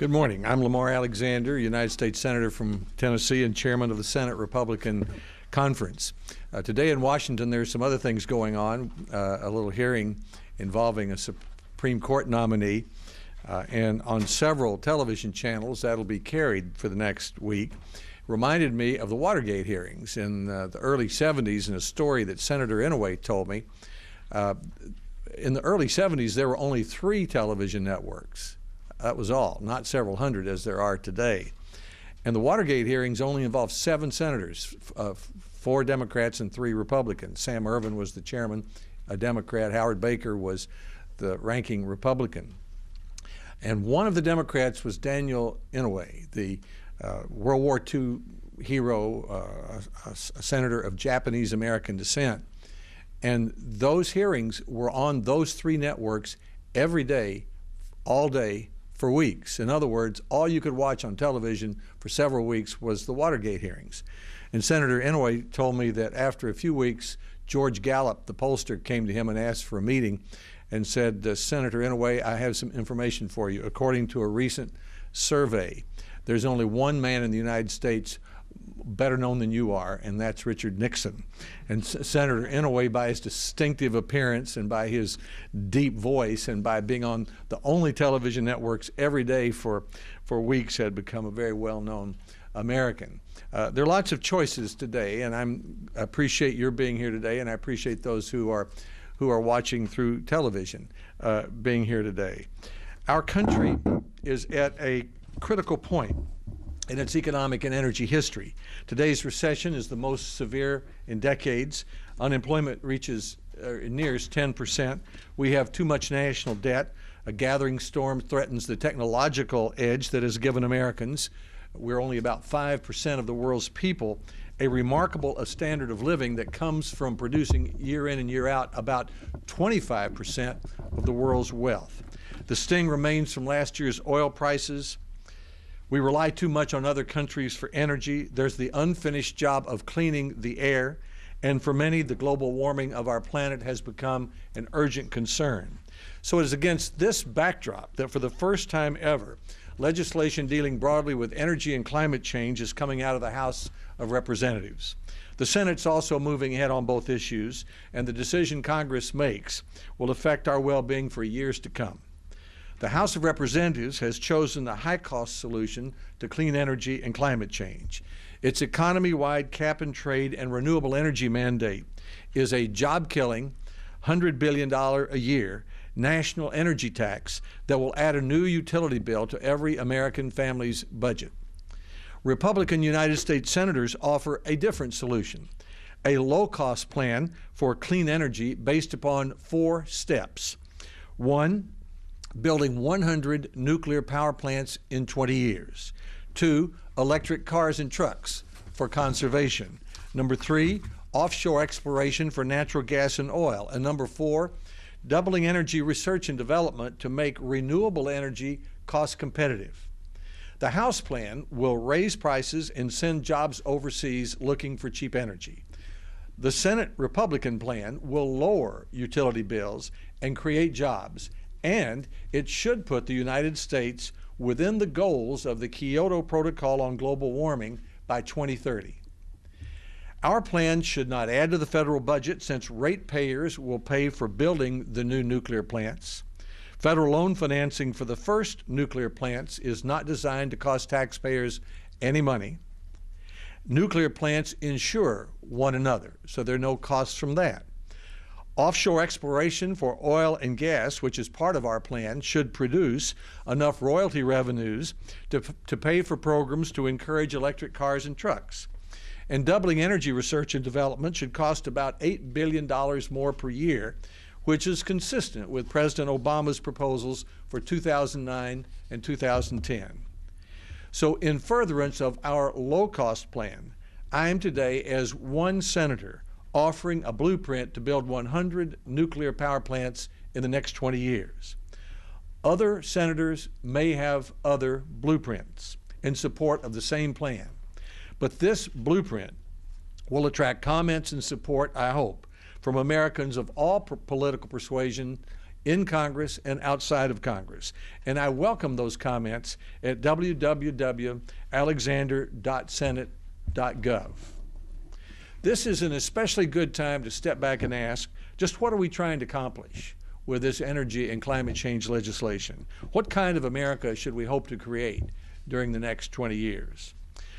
Good morning. I'm Lamar Alexander, United States Senator from Tennessee and chairman of the Senate Republican Conference. Today in Washington, there's some other things going on, a little hearing involving a Supreme Court nominee, and on several television channels that'll be carried for the next week. Reminded me of the Watergate hearings in the early 70s, and a story that Senator Inouye told me. In the early 70s, there were only 3 television networks. That was all, not several hundred as there are today. And the Watergate hearings only involved 7 senators, 4 Democrats and 3 Republicans. Sam Ervin was the chairman, a Democrat. Howard Baker was the ranking Republican. And one of the Democrats was Daniel Inouye, the World War II hero, a senator of Japanese American descent. And those hearings were on those 3 networks every day, all day, for weeks. In other words, all you could watch on television for several weeks was the Watergate hearings. And Senator Inouye told me that after a few weeks, George Gallup, the pollster, came to him and asked for a meeting and said, Senator Inouye, I have some information for you. According to a recent survey, there's only one man in the United States better known than you are, and that's Richard Nixon. And Senator Inouye, by his distinctive appearance and by his deep voice and by being on the only television networks every day for weeks, had become a very well-known American. There are lots of choices today, and I appreciate your being here today, and I appreciate those who are watching through television being here today. Our country is at a critical point in its economic and energy history. Today's recession is the most severe in decades. Unemployment nears 10%. We have too much national debt. A gathering storm threatens the technological edge that has given Americans, we're only about 5% of the world's people, a remarkable standard of living that comes from producing year in and year out about 25% of the world's wealth. The sting remains from last year's oil prices. We rely too much on other countries for energy. There's the unfinished job of cleaning the air, and for many, the global warming of our planet has become an urgent concern. So it is against this backdrop that for the first time ever, legislation dealing broadly with energy and climate change is coming out of the House of Representatives. The Senate's also moving ahead on both issues, and the decision Congress makes will affect our well-being for years to come. The House of Representatives has chosen the high-cost solution to clean energy and climate change. Its economy-wide cap-and-trade and renewable energy mandate is a job-killing, $100 billion a year national energy tax that will add a new utility bill to every American family's budget. Republican United States senators offer a different solution, a low-cost plan for clean energy based upon 4 steps. 1, building 100 nuclear power plants in 20 years. 2, electric cars and trucks for conservation. Number 3, offshore exploration for natural gas and oil. And number 4, doubling energy research and development to make renewable energy cost competitive. The House plan will raise prices and send jobs overseas looking for cheap energy. The Senate Republican plan will lower utility bills and create jobs, and it should put the United States within the goals of the Kyoto Protocol on global warming by 2030. Our plan should not add to the federal budget since ratepayers will pay for building the new nuclear plants. Federal loan financing for the first nuclear plants is not designed to cost taxpayers any money. Nuclear plants insure one another, so there are no costs from that. Offshore exploration for oil and gas, which is part of our plan, should produce enough royalty revenues to pay for programs to encourage electric cars and trucks. And doubling energy research and development should cost about $8 billion more per year, which is consistent with President Obama's proposals for 2009 and 2010. So in furtherance of our low-cost plan, I am today, as one senator, offering a blueprint to build 100 nuclear power plants in the next 20 years. Other senators may have other blueprints in support of the same plan, but this blueprint will attract comments and support, I hope, from Americans of all political persuasion in Congress and outside of Congress. And I welcome those comments at www.alexander.senate.gov. This is an especially good time to step back and ask, just what are we trying to accomplish with this energy and climate change legislation? What kind of America should we hope to create during the next 20 years?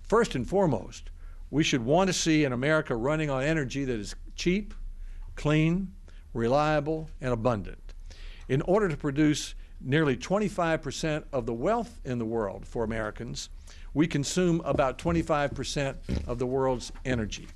First and foremost, we should want to see an America running on energy that is cheap, clean, reliable, and abundant. In order to produce nearly 25% of the wealth in the world for Americans, we consume about 25% of the world's energy.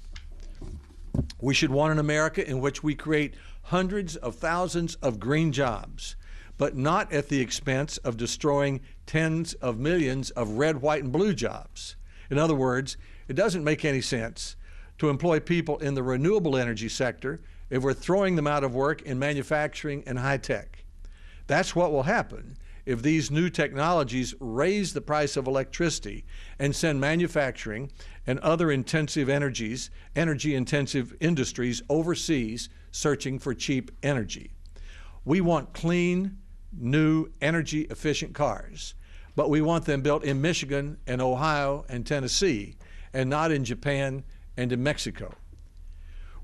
We should want an America in which we create hundreds of thousands of green jobs, but not at the expense of destroying tens of millions of red, white, and blue jobs. In other words, it doesn't make any sense to employ people in the renewable energy sector if we're throwing them out of work in manufacturing and high tech. That's what will happen if these new technologies raise the price of electricity and send manufacturing and other energy-intensive industries overseas searching for cheap energy. We want clean, new, energy-efficient cars, but we want them built in Michigan and Ohio and Tennessee, and not in Japan and in Mexico.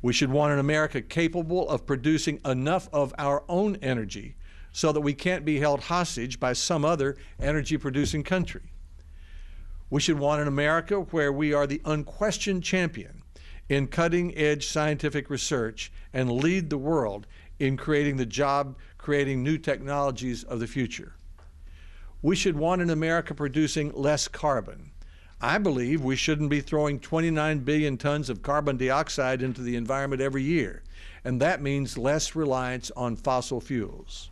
We should want an America capable of producing enough of our own energy so that we can't be held hostage by some other energy-producing country. We should want an America where we are the unquestioned champion in cutting-edge scientific research and lead the world in creating the job-creating new technologies of the future. We should want an America producing less carbon. I believe we shouldn't be throwing 29 billion tons of carbon dioxide into the environment every year, and that means less reliance on fossil fuels.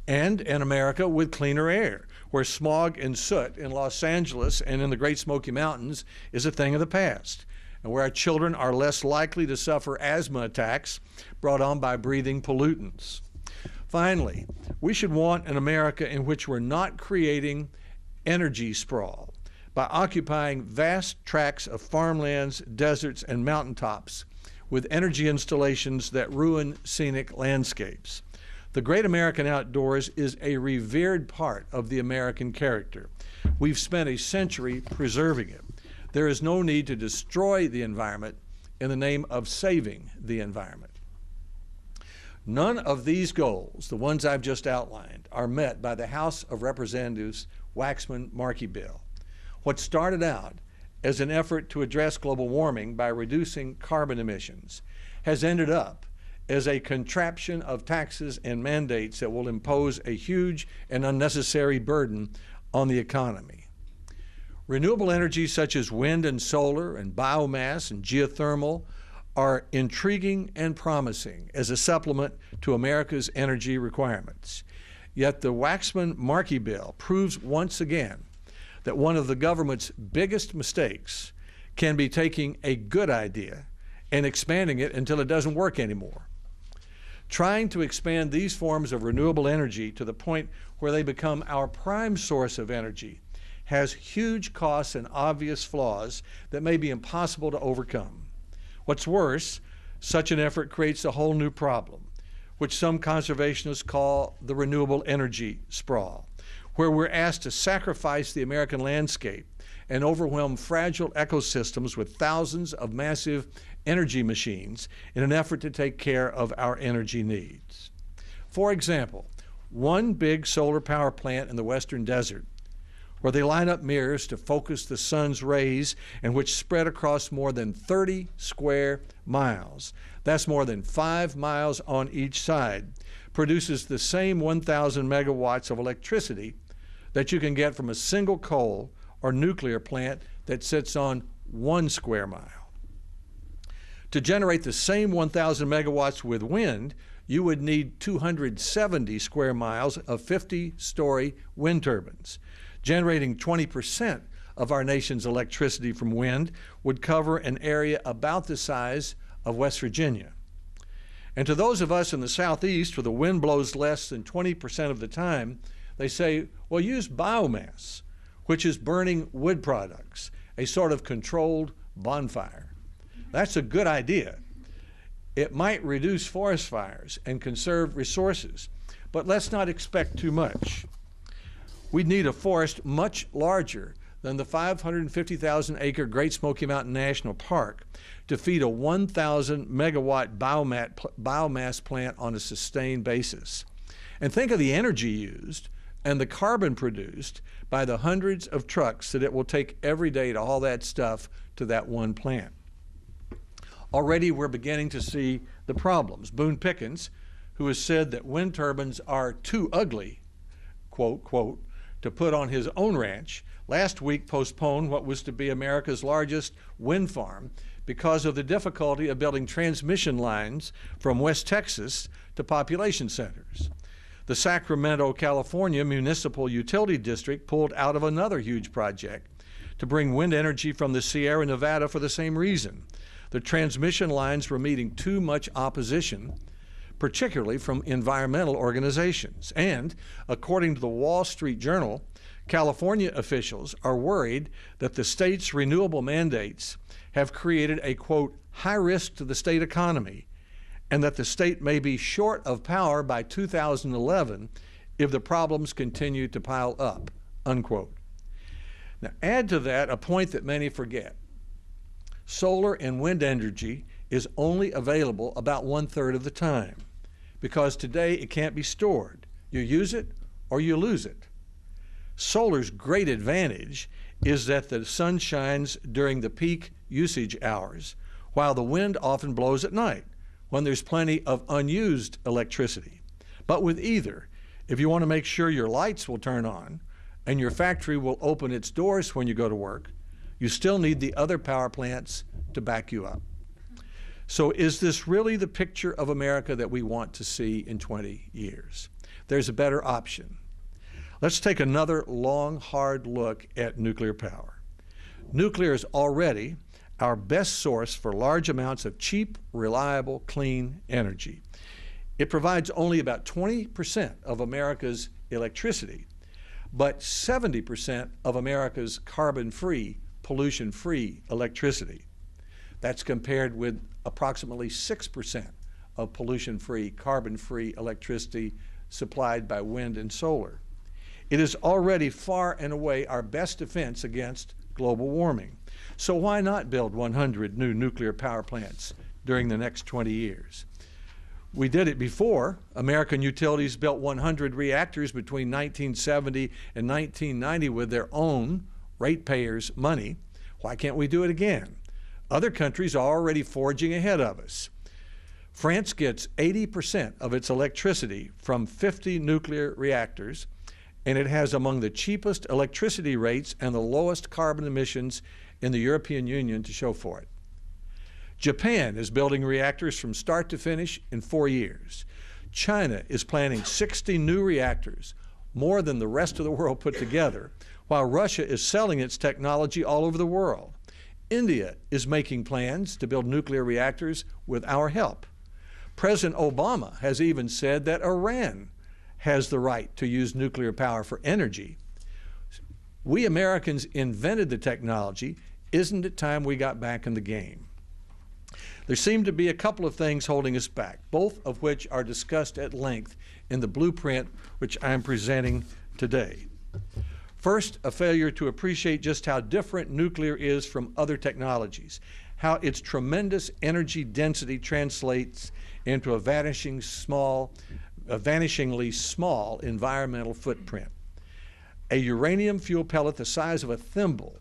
And an America with cleaner air, where smog and soot in Los Angeles and in the Great Smoky Mountains is a thing of the past, and where our children are less likely to suffer asthma attacks brought on by breathing pollutants. Finally, we should want an America in which we're not creating energy sprawl by occupying vast tracts of farmlands, deserts, and mountaintops with energy installations that ruin scenic landscapes. The great American outdoors is a revered part of the American character. We've spent a century preserving it. There is no need to destroy the environment in the name of saving the environment. None of these goals, the ones I've just outlined, are met by the House of Representatives Waxman-Markey bill. What started out as an effort to address global warming by reducing carbon emissions has ended up as a contraption of taxes and mandates that will impose a huge and unnecessary burden on the economy. Renewable energy such as wind and solar and biomass and geothermal are intriguing and promising as a supplement to America's energy requirements. Yet the Waxman-Markey bill proves once again that one of the government's biggest mistakes can be taking a good idea and expanding it until it doesn't work anymore. Trying to expand these forms of renewable energy to the point where they become our prime source of energy has huge costs and obvious flaws that may be impossible to overcome. What's worse, such an effort creates a whole new problem, which some conservationists call the renewable energy sprawl, where we're asked to sacrifice the American landscape and overwhelm fragile ecosystems with thousands of massive energy machines in an effort to take care of our energy needs. For example, one big solar power plant in the western desert, where they line up mirrors to focus the sun's rays and which spread across more than 30 square miles, that's more than 5 miles on each side, produces the same 1,000 megawatts of electricity that you can get from a single coal or nuclear plant that sits on 1 square mile. To generate the same 1,000 megawatts with wind, you would need 270 square miles of 50-story wind turbines. Generating 20% of our nation's electricity from wind would cover an area about the size of West Virginia. And to those of us in the Southeast where the wind blows less than 20% of the time, they say, well, use biomass, which is burning wood products, a sort of controlled bonfire. That's a good idea. It might reduce forest fires and conserve resources, But let's not expect too much. We'd need a forest much larger than the 550,000 acre Great Smoky Mountain National Park to feed a 1,000 megawatt biomass plant on a sustained basis. And think of the energy used and the carbon produced by the hundreds of trucks that it will take every day to haul that stuff to that one plant. Already we're beginning to see the problems. Boone Pickens, who has said that wind turbines are too ugly, quote, quote, to put on his own ranch, last week postponed what was to be America's largest wind farm because of the difficulty of building transmission lines from West Texas to population centers. The Sacramento, California Municipal Utility District pulled out of another huge project to bring wind energy from the Sierra Nevada for the same reason. The transmission lines were meeting too much opposition, particularly from environmental organizations. And according to the Wall Street Journal, California officials are worried that the state's renewable mandates have created a, quote, high risk to the state economy, and that the state may be short of power by 2011 if the problems continue to pile up, unquote. Now, add to that a point that many forget. Solar and wind energy is only available about 1/3 of the time because today it can't be stored. You use it or you lose it. Solar's great advantage is that the sun shines during the peak usage hours, while the wind often blows at night when there's plenty of unused electricity. But with either, if you want to make sure your lights will turn on and your factory will open its doors when you go to work, you still need the other power plants to back you up. So is this really the picture of America that we want to see in 20 years? There's a better option. Let's take another long, hard look at nuclear power. Nuclear is already our best source for large amounts of cheap, reliable, clean energy. It provides only about 20% of America's electricity, but 70% of America's carbon-free, pollution-free electricity. That's compared with approximately 6% of pollution-free, carbon-free electricity supplied by wind and solar. It is already far and away our best defense against global warming. So why not build 100 new nuclear power plants during the next 20 years? We did it before. American utilities built 100 reactors between 1970 and 1990 with their own ratepayers' money. Why can't we do it again? Other countries are already forging ahead of us. France gets 80% of its electricity from 50 nuclear reactors, and it has among the cheapest electricity rates and the lowest carbon emissions in the European Union to show for it. Japan is building reactors from start to finish in 4 years. China is planning 60 new reactors, more than the rest of the world put together, while Russia is selling its technology all over the world. India is making plans to build nuclear reactors with our help. President Obama has even said that Iran has the right to use nuclear power for energy. We Americans invented the technology. Isn't it time we got back in the game? There seem to be a couple of things holding us back, both of which are discussed at length in the blueprint which I'm presenting today. First, a failure to appreciate just how different nuclear is from other technologies, how its tremendous energy density translates into a vanishingly small environmental footprint. A uranium fuel pellet the size of a thimble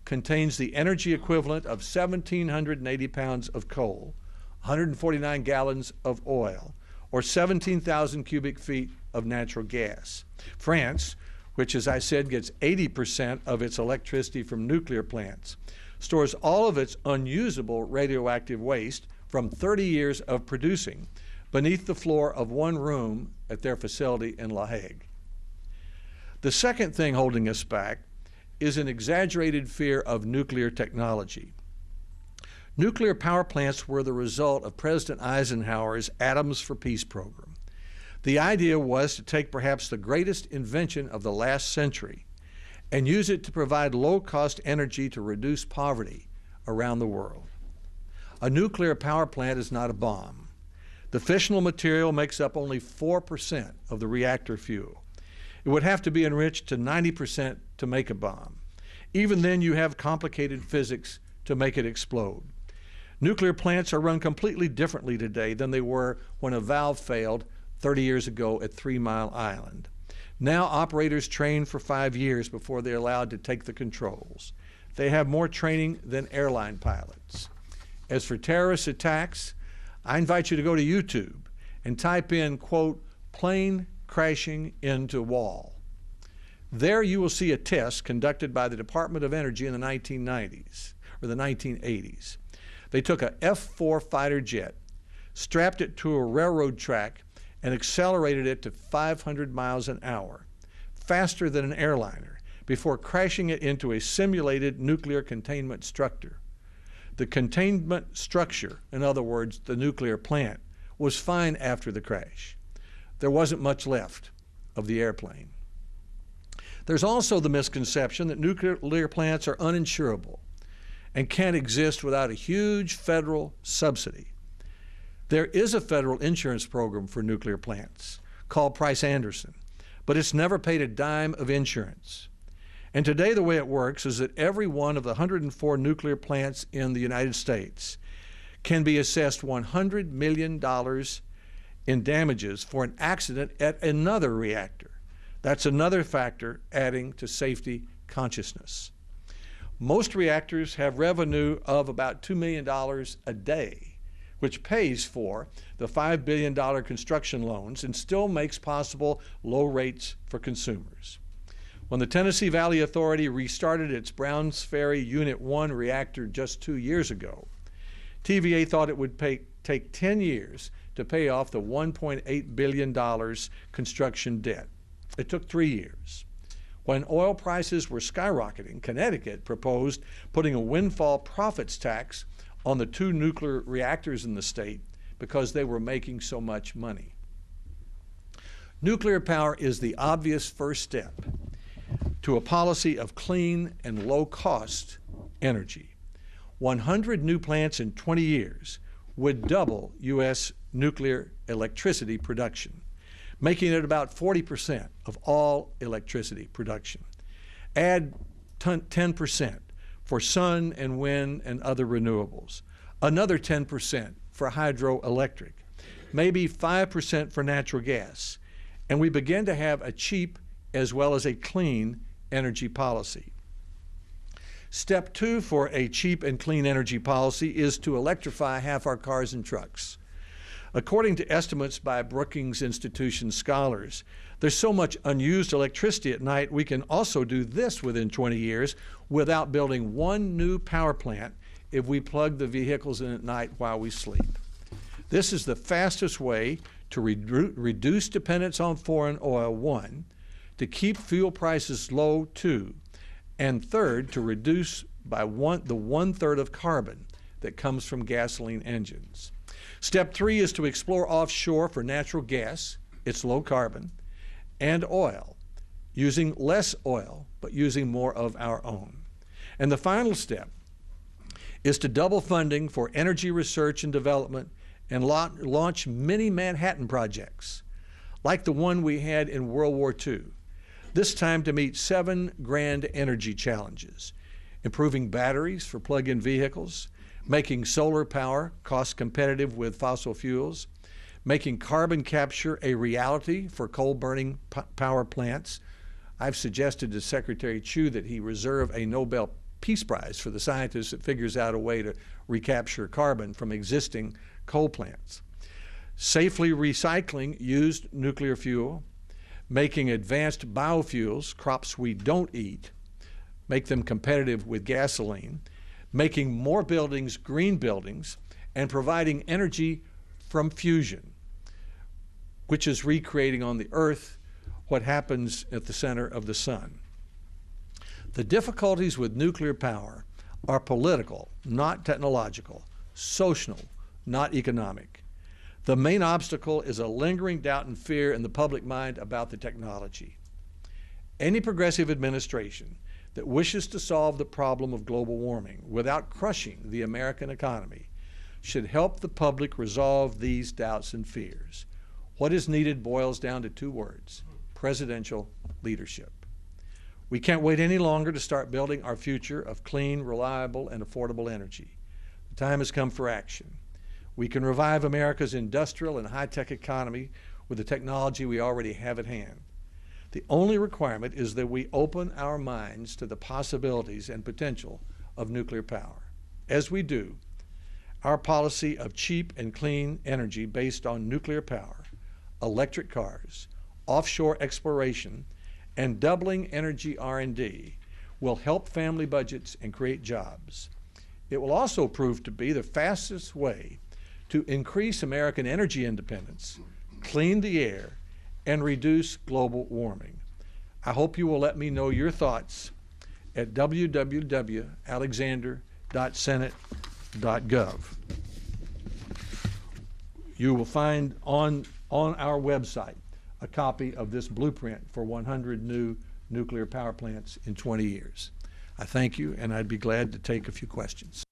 contains the energy equivalent of 1,780 pounds of coal, 149 gallons of oil, or 17,000 cubic feet of natural gas. France, which, as I said, gets 80% of its electricity from nuclear plants, stores all of its unusable radioactive waste from 30 years of producing beneath the floor of one room at their facility in La Hague. The second thing holding us back is an exaggerated fear of nuclear technology. Nuclear power plants were the result of President Eisenhower's Atoms for Peace program. The idea was to take perhaps the greatest invention of the last century and use it to provide low-cost energy to reduce poverty around the world. A nuclear power plant is not a bomb. The fissional material makes up only 4% of the reactor fuel. It would have to be enriched to 90% to make a bomb. Even then, you have complicated physics to make it explode. Nuclear plants are run completely differently today than they were when a valve failed 30 years ago at 3 Mile Island. Now operators train for 5 years before they're allowed to take the controls. They have more training than airline pilots. As for terrorist attacks, I invite you to go to YouTube and type in, quote, plane crashing into wall. There you will see a test conducted by the Department of Energy in the 1990s or the 1980s. They took a F-4 fighter jet, strapped it to a railroad track, and accelerated it to 500 miles an hour, faster than an airliner, before crashing it into a simulated nuclear containment structure. The containment structure, in other words, the nuclear plant, was fine after the crash. There wasn't much left of the airplane. There's also the misconception that nuclear plants are uninsurable and can't exist without a huge federal subsidy. There is a federal insurance program for nuclear plants called Price-Anderson, but it's never paid a dime of insurance. And today the way it works is that every one of the 104 nuclear plants in the United States can be assessed $100 million in damages for an accident at another reactor. That's another factor adding to safety consciousness. Most reactors have revenue of about $2 million a day, which pays for the $5 billion construction loans and still makes possible low rates for consumers. When the Tennessee Valley Authority restarted its Browns Ferry Unit 1 reactor just 2 years ago, TVA thought it would take 10 years to pay off the $1.8 billion construction debt. It took 3 years. When oil prices were skyrocketing, Connecticut proposed putting a windfall profits tax on the 2 nuclear reactors in the state because they were making so much money. Nuclear power is the obvious first step to a policy of clean and low-cost energy. 100 new plants in 20 years would double U.S. nuclear electricity production, making it about 40% of all electricity production. Add 10% for sun and wind and other renewables, another 10% for hydroelectric, maybe 5% for natural gas, and we begin to have a cheap as well as a clean energy policy. Step 2 for a cheap and clean energy policy is to electrify half our cars and trucks. According to estimates by Brookings Institution scholars, there's so much unused electricity at night we can also do this within 20 years without building one new power plant if we plug the vehicles in at night while we sleep. This is the fastest way to reduce dependence on foreign oil, 1, to keep fuel prices low, 2, and 3rd, to reduce by the 1/3 of carbon that comes from gasoline engines. Step 3 is to explore offshore for natural gas, it's low carbon, and oil, using less oil, but using more of our own. And the final step is to double funding for energy research and development and launch mini Manhattan projects, like the one we had in World War II, this time to meet 7 grand energy challenges: improving batteries for plug-in vehicles, making solar power cost competitive with fossil fuels, making carbon capture a reality for coal-burning power plants. I've suggested to Secretary Chu that he reserve a Nobel Peace Prize for the scientist that figures out a way to recapture carbon from existing coal plants. Safely recycling used nuclear fuel, making advanced biofuels, crops we don't eat, make them competitive with gasoline, making more buildings green buildings, and providing energy from fusion, which is recreating on the Earth what happens at the center of the sun. The difficulties with nuclear power are political, not technological, social, not economic. The main obstacle is a lingering doubt and fear in the public mind about the technology. Any progressive administration that wishes to solve the problem of global warming without crushing the American economy should help the public resolve these doubts and fears. What is needed boils down to two words: presidential leadership. We can't wait any longer to start building our future of clean, reliable, and affordable energy. The time has come for action. We can revive America's industrial and high-tech economy with the technology we already have at hand. The only requirement is that we open our minds to the possibilities and potential of nuclear power. As we do, our policy of cheap and clean energy based on nuclear power, electric cars, offshore exploration, and doubling energy R&D will help family budgets and create jobs. It will also prove to be the fastest way to increase American energy independence, clean the air, and reduce global warming. I hope you will let me know your thoughts at www.alexander.senate.gov. You will find on our website a copy of this blueprint for 100 new nuclear power plants in 20 years. I thank you, and I'd be glad to take a few questions.